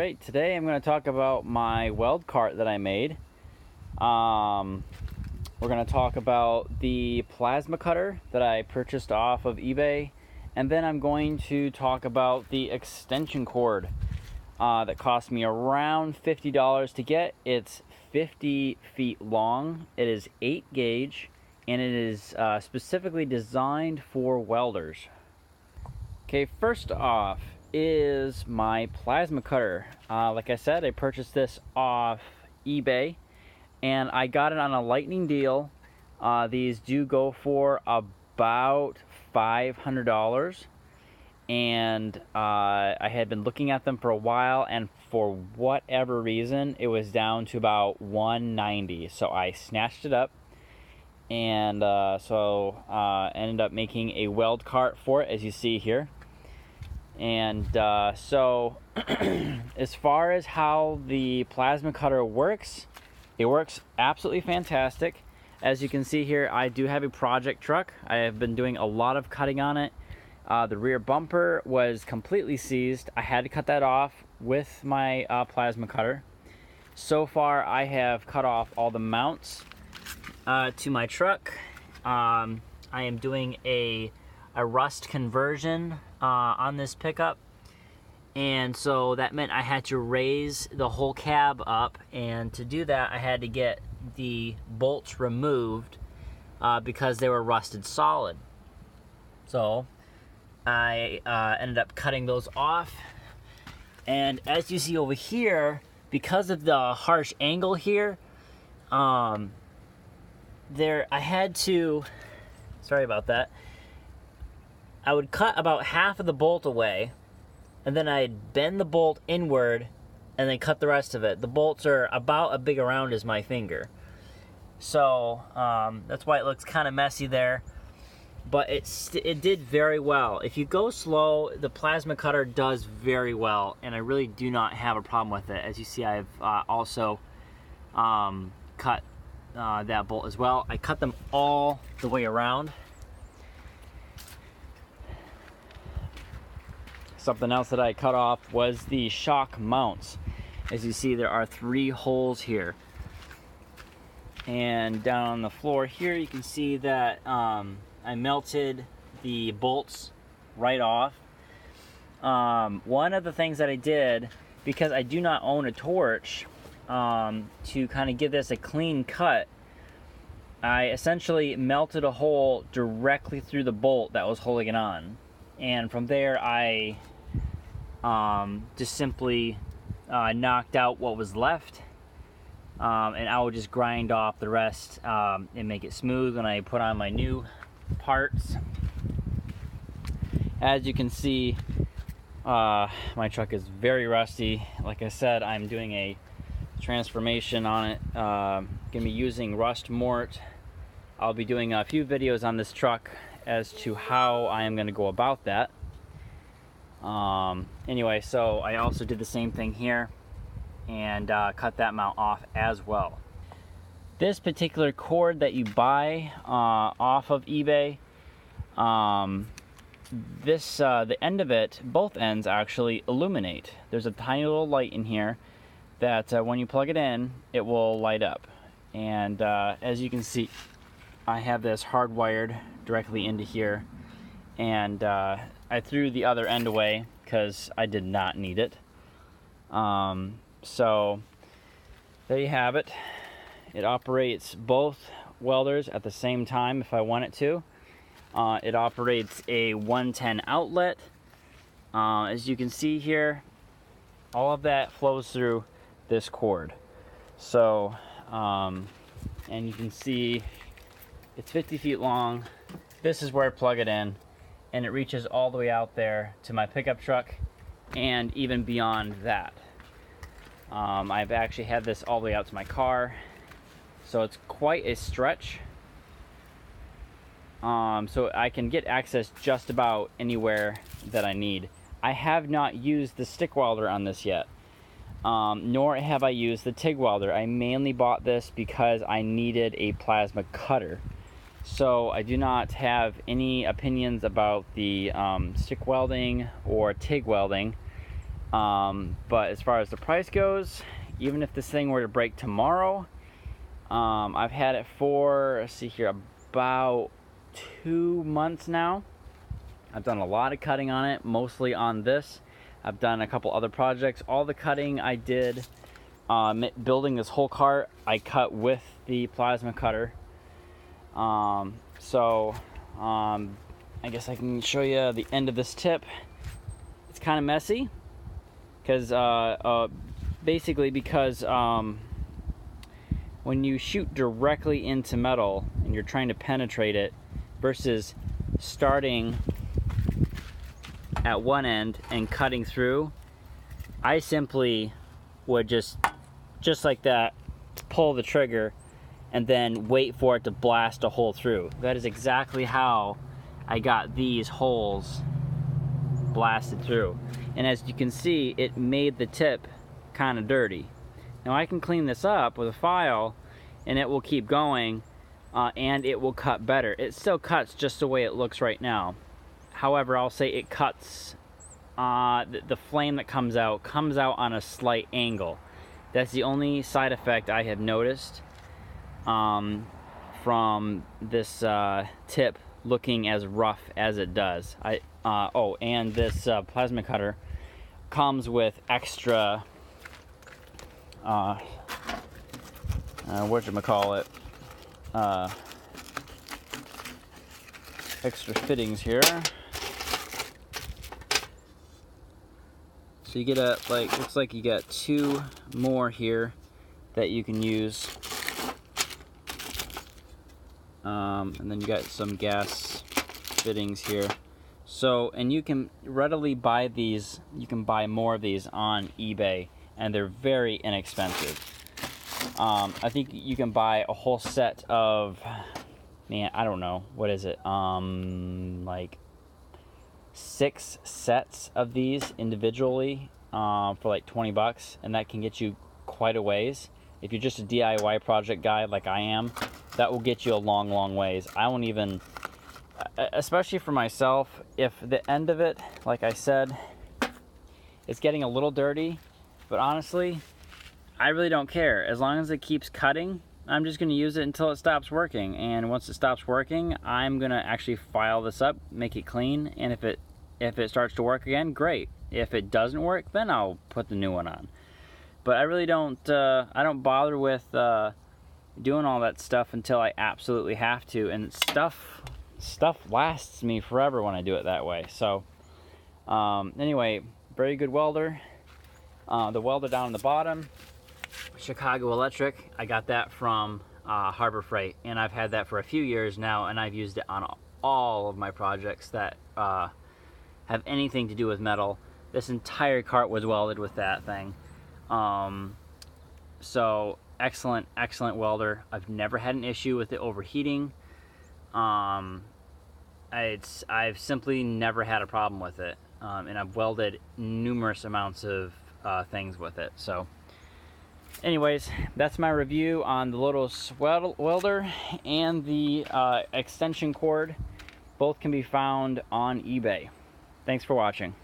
Alright, today I'm going to talk about my weld cart that I made. We're going to talk about the plasma cutter that I purchased off of eBay, and then I'm going to talk about the extension cord that cost me around $50 to get. It's 50 feet long, it is 8 gauge, and it is specifically designed for welders. Okay, first off is my plasma cutter. Like I said, I purchased this off eBay and I got it on a lightning deal. These do go for about $500, and I had been looking at them for a while, and for whatever reason it was down to about $190, so I snatched it up and ended up making a weld cart for it, as you see here. And so as far as how the plasma cutter works, it works absolutely fantastic. As you can see here, I do have a project truck. I have been doing a lot of cutting on it. The rear bumper was completely seized. I had to cut that off with my plasma cutter. So far I have cut off all the mounts to my truck. I am doing a rust conversion on this pickup, and so that meant I had to raise the whole cab up, and to do that I had to get the bolts removed because they were rusted solid. So I ended up cutting those off, and as you see over here, because of the harsh angle here, I had to, sorry about that, I would cut about half of the bolt away, and then I'd bend the bolt inward and then cut the rest of it. The bolts are about as big around as my finger. So that's why it looks kind of messy there. But it did very well. If you go slow, the plasma cutter does very well, and I really do not have a problem with it. As you see, I've also cut that bolt as well. I cut them all the way around. Something else that I cut off was the shock mounts. As you see, there are 3 holes here. And down on the floor here, you can see that I melted the bolts right off. One of the things that I did, because I do not own a torch, to kind of give this a clean cut, I essentially melted a hole directly through the bolt that was holding it on. And from there, I just simply knocked out what was left, and I would just grind off the rest and make it smooth when I put on my new parts. As you can see, my truck is very rusty. Like I said, I'm doing a transformation on it. Gonna be using rust mort. I'll be doing a few videos on this truck as to how I am going to go about that. Anyway, so I also did the same thing here and cut that mount off as well. This particular cord that you buy off of eBay, the end of it, both ends actually illuminate. There's a tiny little light in here that when you plug it in, it will light up. And as you can see, I have this hardwired directly into here, and I threw the other end away because I did not need it. So there you have it. It operates both welders at the same time if I want it to. It operates a 110 outlet. As you can see here, all of that flows through this cord. So and you can see it's 50 feet long. This is where I plug it in, and it reaches all the way out there to my pickup truck and even beyond that. I've actually had this all the way out to my car, so it's quite a stretch. So I can get access just about anywhere that I need. I have not used the stick welder on this yet, nor have I used the TIG welder. I mainly bought this because I needed a plasma cutter. So I do not have any opinions about the stick welding or TIG welding. But as far as the price goes, even if this thing were to break tomorrow, I've had it for, let's see here, about 2 months now. I've done a lot of cutting on it, mostly on this. I've done a couple other projects. All the cutting I did building this whole cart, I cut with the plasma cutter. I guess I can show you the end of this tip. It's kind of messy because basically because when you shoot directly into metal and you're trying to penetrate it versus starting at one end and cutting through, I simply would just like that pull the trigger and then wait for it to blast a hole through. That is exactly how I got these holes blasted through. And as you can see, it made the tip kind of dirty. Now I can clean this up with a file and it will keep going and it will cut better. It still cuts just the way it looks right now. However, I'll say it cuts, the flame that comes out on a slight angle. That's the only side effect I have noticed from this tip looking as rough as it does. And this plasma cutter comes with extra whatchamacallit, extra fittings here. So you get looks like you got 2 more here that you can use. And then you got some gas fittings here. So, and you can readily buy these, you can buy more of these on eBay, and they're very inexpensive. I think you can buy a whole set of, man, I don't know, what is it? Like 6 sets of these individually for like 20 bucks, and that can get you quite a ways. If you're just a DIY project guy like I am, that will get you a long, long ways. I won't even, especially for myself, if the end of it, like I said, it's getting a little dirty, but honestly, I really don't care. As long as it keeps cutting, I'm just going to use it until it stops working. And once it stops working, I'm going to actually file this up, make it clean, and if it starts to work again, great. If it doesn't work, then I'll put the new one on. But I really don't, I don't bother with doing all that stuff until I absolutely have to. And stuff lasts me forever when I do it that way. So anyway, very good welder. The welder down on the bottom, Chicago Electric. I got that from Harbor Freight, and I've had that for a few years now, and I've used it on all of my projects that have anything to do with metal. This entire cart was welded with that thing. So excellent welder. I've never had an issue with it overheating. I've simply never had a problem with it, and I've welded numerous amounts of things with it. So anyways, that's my review on the Lotos welder and the extension cord. Both can be found on eBay. Thanks for watching.